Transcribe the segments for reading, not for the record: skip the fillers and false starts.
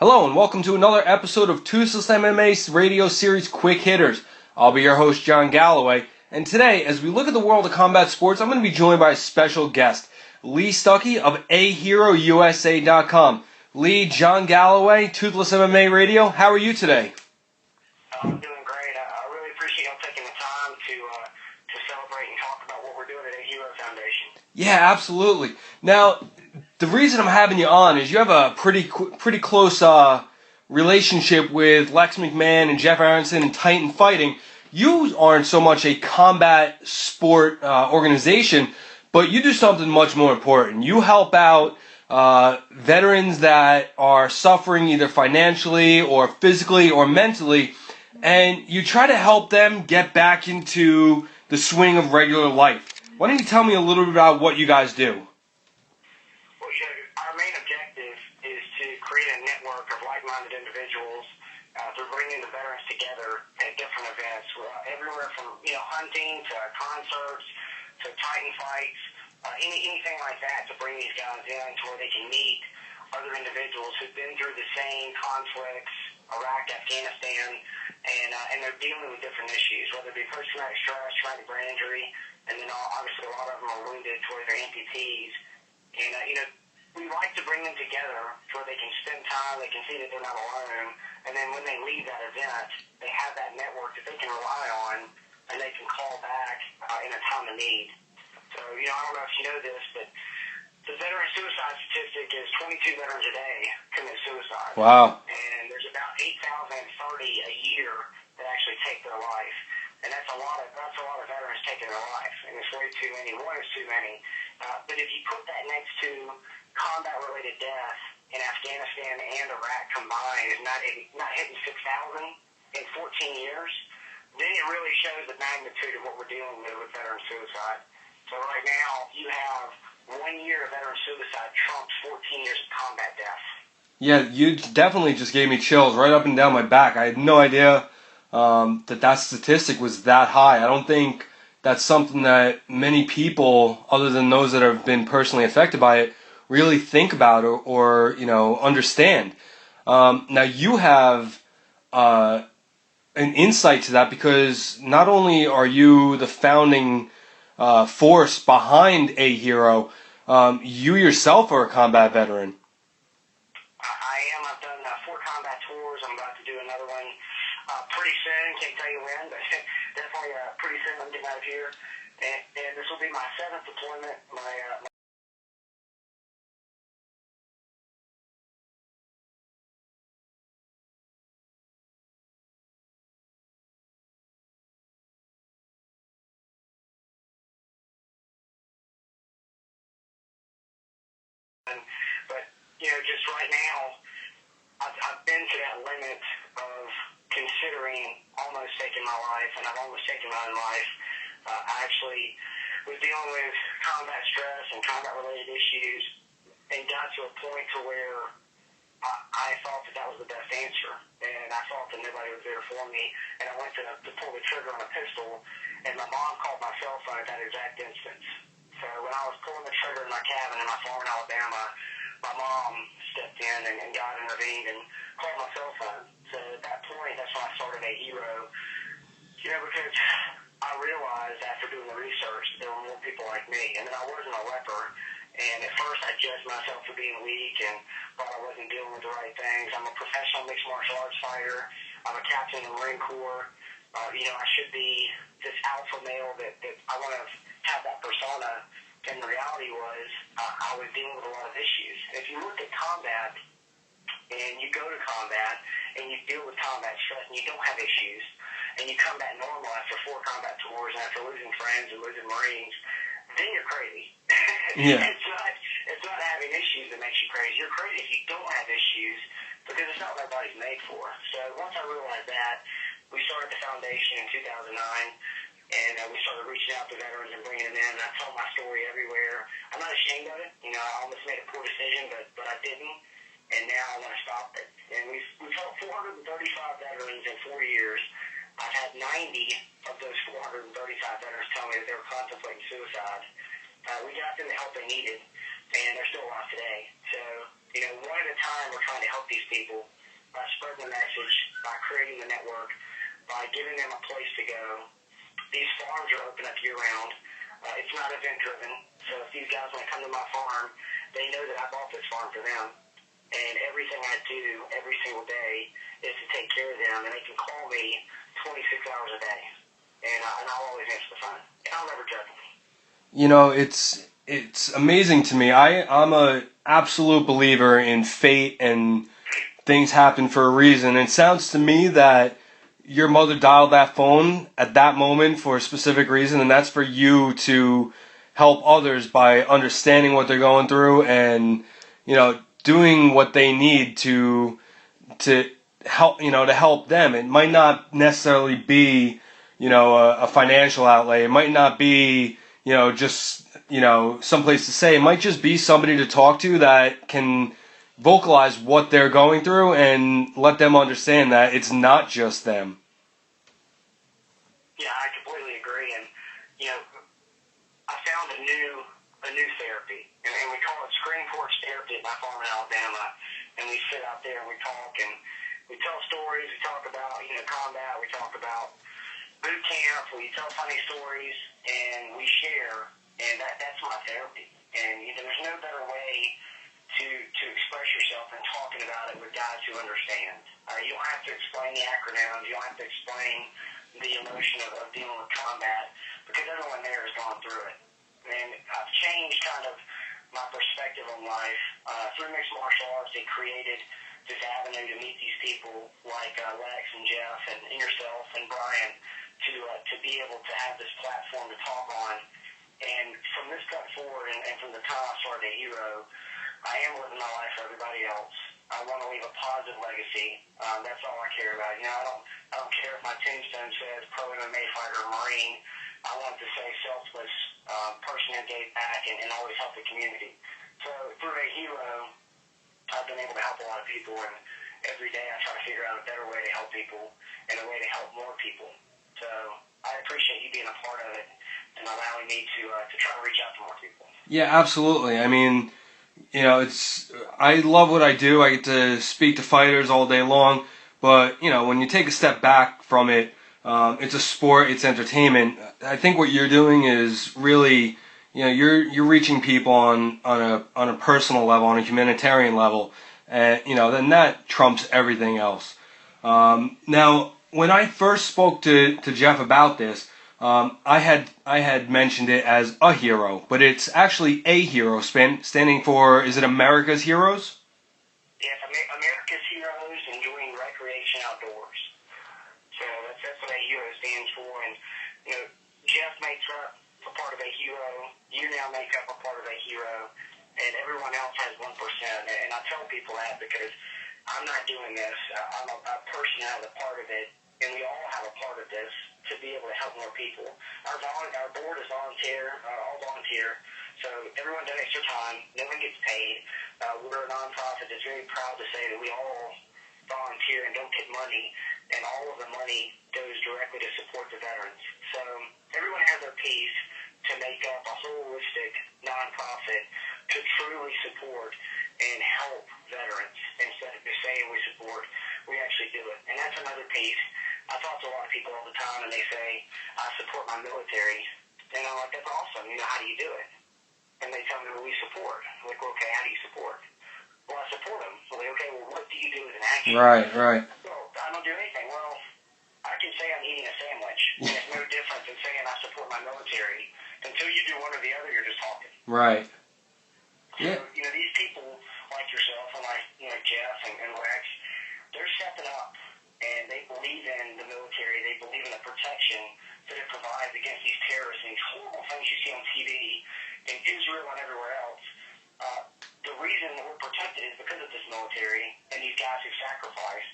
Hello and welcome to another episode of Toothless MMA radio series Quick Hitters. I'll be your host, John Galloway, and today, as we look at the world of combat sports, I'm going to be joined by a special guest, Lee Stuckey of aherousa.com. Lee, John Galloway, Toothless MMA Radio, how are you today? I'm doing great. I really appreciate you taking the time to celebrate and talk about what we're doing at A Hero Foundation. Yeah, absolutely. Now, the reason I'm having you on is you have a pretty close relationship with Lex McMahon and Jeff Aronson and Titan Fighting. You aren't so much a combat sport organization, but you do something much more important. You help out veterans that are suffering either financially or physically or mentally, and you try to help them get back into the swing of regular life. Why don't you tell me a little bit about what you guys do? Our main objective is to create a network of like-minded individuals to bring in the veterans together at different events, everywhere from hunting to concerts to Titan fights, anything like that, to bring these guys in to where they can meet other individuals who've been through the same conflicts, Iraq, Afghanistan, and they're dealing with different issues, whether it be post-traumatic stress, traumatic brain injury, and then obviously a lot of them are wounded to where they're amputees. And we like to bring them together so they can spend time, they can see that they're not alone, and then when they leave that event, they have that network that they can rely on, and they can call back in a time of need. So, I don't know if you know this, but the veteran suicide statistic is 22 veterans a day commit suicide. Wow. And there's about 8,030 a year that actually take their life. And that's a lot of veterans taking their life, and it's way too many. One is too many. But if you put that next to combat-related death in Afghanistan and Iraq combined is not hitting 6,000 in 14 years, then it really shows the magnitude of what we're dealing with veteran suicide. So right now, you have 1 year of veteran suicide trumps 14 years of combat death. Yeah, you definitely just gave me chills right up and down my back. I had no idea that statistic was that high. I don't think that's something that many people, other than those that have been personally affected by it, really think about or understand. Now you have an insight to that because not only are you the founding force behind A Hero, you yourself are a combat veteran. I am. I've done 4 combat tours. I'm about to do another one pretty soon. Can't tell you when, but definitely pretty soon I'm getting out of here. And this will be my 7th deployment. But just right now, I've been to that limit of considering almost taking my life, and I've almost taken my own life. I actually was dealing with combat stress and combat-related issues, and got to a point to where I thought that was the best answer, and I thought that nobody was there for me, and I went to pull the trigger on a pistol, and my mom called my cell phone at that exact instance. So when I was pulling the trigger in my cabin in my farm in Alabama, my mom stepped in and God intervened and called my cell phone. So at that point, that's when I started A Hero, because I realized after doing the research that there were more people like me, and that I wasn't a leper. And at first, I judged myself for being weak and thought I wasn't dealing with the right things. I'm a professional mixed martial arts fighter. I'm a captain in the Marine Corps. I should be this alpha male that I want to have that persona. And the reality was, I was dealing with a lot of issues. If you look at combat, and you go to combat, and you deal with combat stress, and you don't have issues, and you come back normal after 4 combat tours, and after losing friends and losing Marines, then you're crazy. Yeah. It's not having issues that makes you crazy. You're crazy if you don't have issues, because it's not what our body's made for. So once I realized that, we started the foundation in 2009, and we started reaching out to veterans and bringing them in. And I told my story everywhere. I'm not ashamed of it. I almost made a poor decision, but I didn't. And now I want to stop it. And we've helped 435 veterans in 4 years. I've had 90 of those 435 veterans tell me that they were contemplating suicide. We got them the help they needed, and they're still alive today. So One at a time, we're trying to help these people by spreading the message, by creating the network, by giving them a place to go. These farms are open up year-round. It's not event-driven, so if these guys want to come to my farm, they know that I bought this farm for them. And everything I do every single day is to take care of them, and they can call me 26 hours a day, and I'll always answer the phone. And I'll never judge them. It's amazing to me. I'm a absolute believer in fate and things happen for a reason. It sounds to me that your mother dialed that phone at that moment for a specific reason, and that's for you to help others by understanding what they're going through and doing what they need to help them. It might not necessarily be a financial outlay. It might not be just someplace to say. It might just be somebody to talk to that can vocalize what they're going through and let them understand that it's not just them. Yeah, I completely agree. And I found a new therapy, and we call it screen porch therapy at my farm in Alabama. And we sit out there and we talk, and we tell stories. We talk about combat. We talk about boot camp. We tell funny stories, and we share. And that's my therapy. And there's no better way to express yourself than talking about it with guys who understand. You don't have to explain the acronyms. You don't have to explain the emotion of dealing with combat, because everyone there has gone through it. And I've changed kind of my perspective on life. Through mixed martial arts, they created this avenue to meet these people like Lex and Jeff and yourself and Brian to be able to have this platform to talk on. And from this point forward, and from the time I started a hero, I am living my life for everybody else. I want to leave a positive legacy. That's all I care about. I don't care if my tombstone says pro MMA fighter or Marine. I want to say selfless person who gave back and always helped the community. So through a hero, I've been able to help a lot of people, and every day I try to figure out a better way to help people and a way to help more people. So I appreciate you being a part of it and allowing me to try to reach out to more people. Yeah, absolutely. I mean, I love what I do. I get to speak to fighters all day long, but when you take a step back from it, it's a sport, it's entertainment. I think what you're doing is really, you're reaching people on a personal level, on a humanitarian level, and then that trumps everything else. Now, when I first spoke to Jeff about this, I had mentioned it as a hero, but it's actually a hero, standing for, is it America's Heroes? Yes, America's Heroes enjoying recreation outdoors. So that's what a hero stands for. And Jeff makes up a part of a hero. You now make up a part of a hero, and everyone else has 1%. And I tell people that because I'm not doing this. I'm a person out of a part of it, and we all have a part of this to be able to help more people. Our board is all volunteer. So everyone donates their time. No one gets paid. We're a nonprofit that's very proud to say that we all volunteer and don't get money, and all of the money goes directly to support the veterans. So everyone has their piece to make up a holistic nonprofit to truly support and help veterans. Instead of just saying we support, we actually do it. And that's another piece. I talk to a lot of people all the time, and they say, I support my military. And I'm like, that's awesome. How do you do it? And they tell me, well, we support. I'm like, well, okay, how do you support? Well, I support them. Well, okay, well, what do you do as an action? Right. Well, I don't do anything. Well, I can say I'm eating a sandwich, and it's no different than saying I support my military. Until you do one or the other, you're just talking. Right. So, these people like yourself and like Jeff and Rex, they're stepping up, and they believe in the military. They believe in the protection that it provides against these terrorists and these horrible things you see on TV in Israel and everywhere else. The reason that we're protected is because of this military and these guys who sacrificed.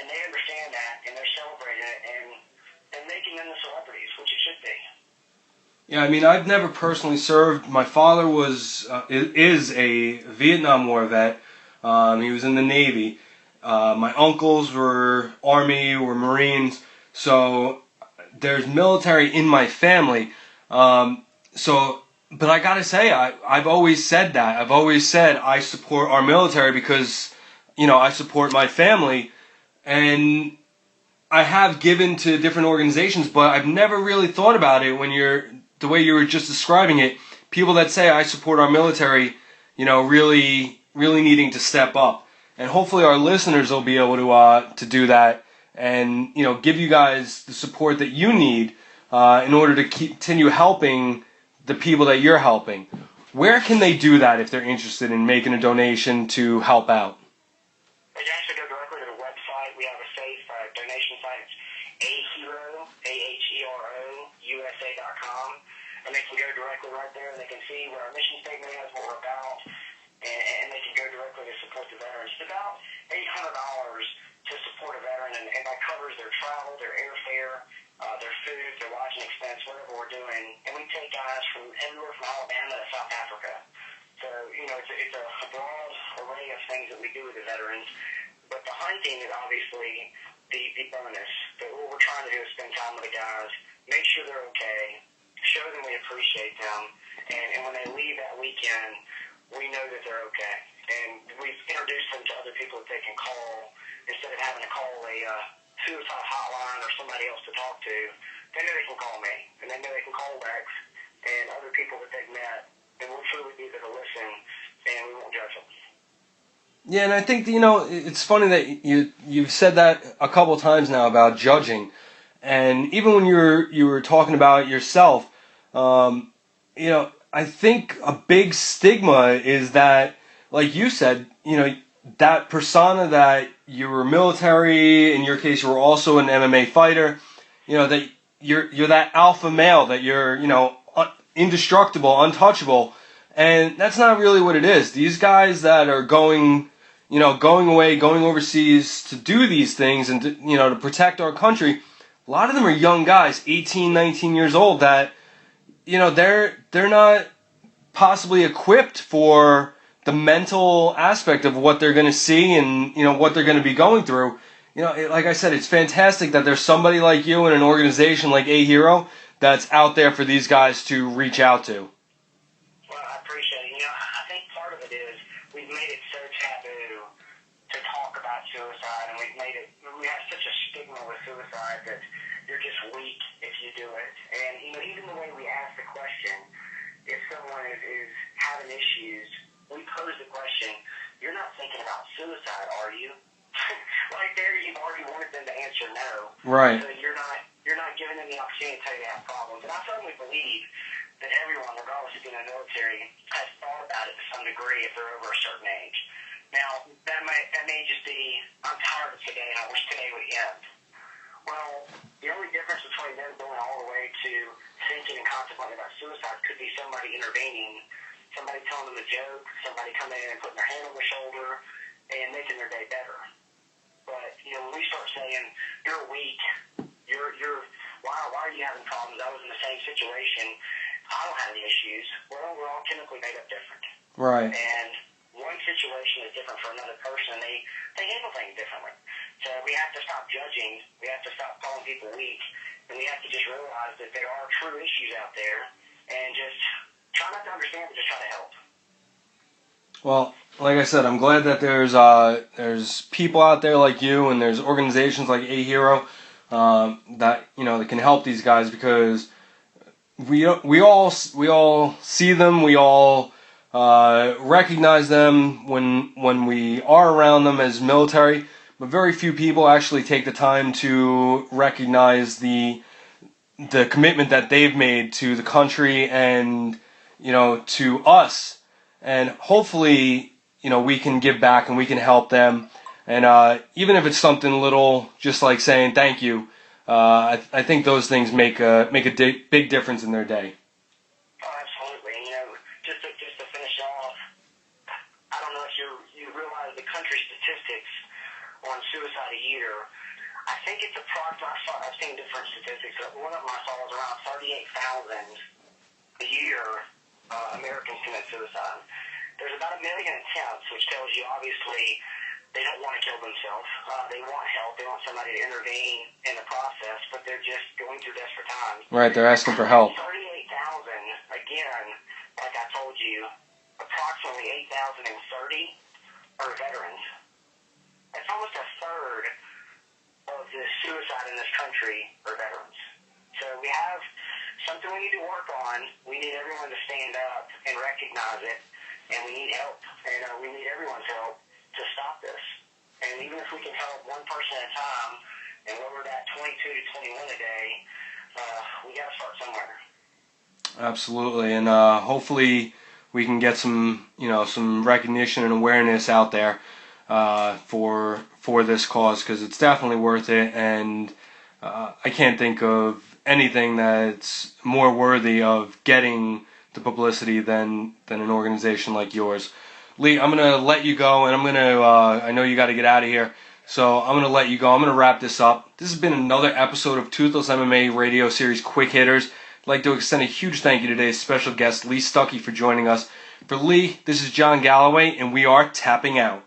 And they understand that, and they're celebrating it and making them the celebrities, which it should be. Yeah, I mean, I've never personally served. My father is a Vietnam War vet. He was in the Navy. My uncles were Army, were Marines. So there's military in my family. So but I gotta say, I've always said that. I've always said I support our military because, I support my family, and I have given to different organizations, but I've never really thought about it when the way you were just describing it. People that say I support our military, really, really needing to step up, and hopefully our listeners will be able to do that, and give you guys the support that you need in order to continue helping the people that you're helping. Where can they do that if they're interested in making a donation to help out? They can actually go directly to the website. We have a safe donation site. It's AHERO, AHERO, USA.com. And they can go directly right there, and they can see what our mission statement is, what we're about, and they can go directly to support the veterans. It's about $800 to support a veteran, and that covers their travel, their airfare, their food, their lodging expense, whatever we're doing. And we take guys from everywhere from Alabama to South Africa. So, it's a broad array of things that we do with the veterans. But the hunting is obviously the bonus. But what we're trying to do is spend time with the guys, make sure they're okay, show them we appreciate them, and when they leave that weekend, we know that they're okay. And we've introduced them to other people that they can call instead of having to call a suicide hotline or somebody else to talk to. They know they can call me, and they know they can call Lex and other people that they've met, and we'll truly be there to listen, and we won't judge them. Yeah, and I think it's funny that you've said that a couple times now about judging, and even when you were talking about yourself, I think a big stigma is that, like you said, that persona that you were military. In your case, you were also an MMA fighter. That you're that alpha male, that you're indestructible, untouchable, and that's not really what it is. These guys that are going away, going overseas to do these things and to protect our country, a lot of them are young guys, 18, 19 years old, that they're not possibly equipped for the mental aspect of what they're going to see and what they're going to be going through. Like I said, it's fantastic that there's somebody like you in an organization like AHERO that's out there for these guys to reach out to. Well, I appreciate it. I think part of it is we've made it so taboo to talk about suicide, and we have such a stigma with suicide that you're just weak if you do it. And even the way we ask the question, if someone is having issues, we pose the question, you're not thinking about suicide, are you? Right there, you've already wanted them to answer no. Right. So you're not giving them the opportunity to tell you they have problems. And I firmly believe that everyone, regardless of being in the military, has thought about it to some degree if they're over a certain age. Now, that may just be, I'm tired of today and I wish today would end. Well, the only difference between them going all the way to thinking and contemplating about suicide could be somebody intervening, somebody telling them a joke, somebody coming in and putting their hand on their shoulder and making their day better. But, when we start saying, you're weak, why are you having problems? I was in the same situation. I don't have any issues. Well, we're all chemically made up different. Right. And one situation is different for another person. They handle things differently. So we have to stop judging. We have to stop calling people weak. And we have to just realize that there are true issues out there. And just try not to understand, but just try to help. Well, like I said, I'm glad that there's people out there like you, and there's organizations like AHERO that that can help these guys, because we all see them, we all recognize them when we are around them as military, but very few people actually take the time to recognize the commitment that they've made to the country and to us. And hopefully, we can give back and we can help them. And even if it's something little, just like saying thank you, I think those things make a big difference in their day. Oh, absolutely. Just to finish off, I don't know if you realize the country statistics on suicide a year. I think it's approximately, I've seen different statistics, but one of them I saw was around 38,000 a year. Americans commit suicide. There's about 1 million attempts, which tells you obviously they don't want to kill themselves. They want help. They want somebody to intervene in the process, but they're just going through desperate times. Right, they're asking for help. 38,000, again, you, approximately 8,030 are veterans. That's almost a third of the suicide in this country are veterans. So we have something we need to work on. We need everyone to stand up and recognize it, and we need help. And we need everyone's help to stop this. And even if we can help one person at a time and lower that 22 to 21 a day, we got to start somewhere. Absolutely, and hopefully we can get some, some recognition and awareness out there for this cause, because it's definitely worth it. And I can't think of anything that's more worthy of getting the publicity than an organization like yours. Lee, I'm gonna let you go, and I know you got to get out of here, so I'm gonna let you go. I'm gonna wrap this up. This has been another episode of Toothless MMA Radio Series Quick Hitters. I'd like to extend a huge thank you to today's special guest, Lee Stuckey, for joining us. For Lee, this is John Galloway, and we are tapping out.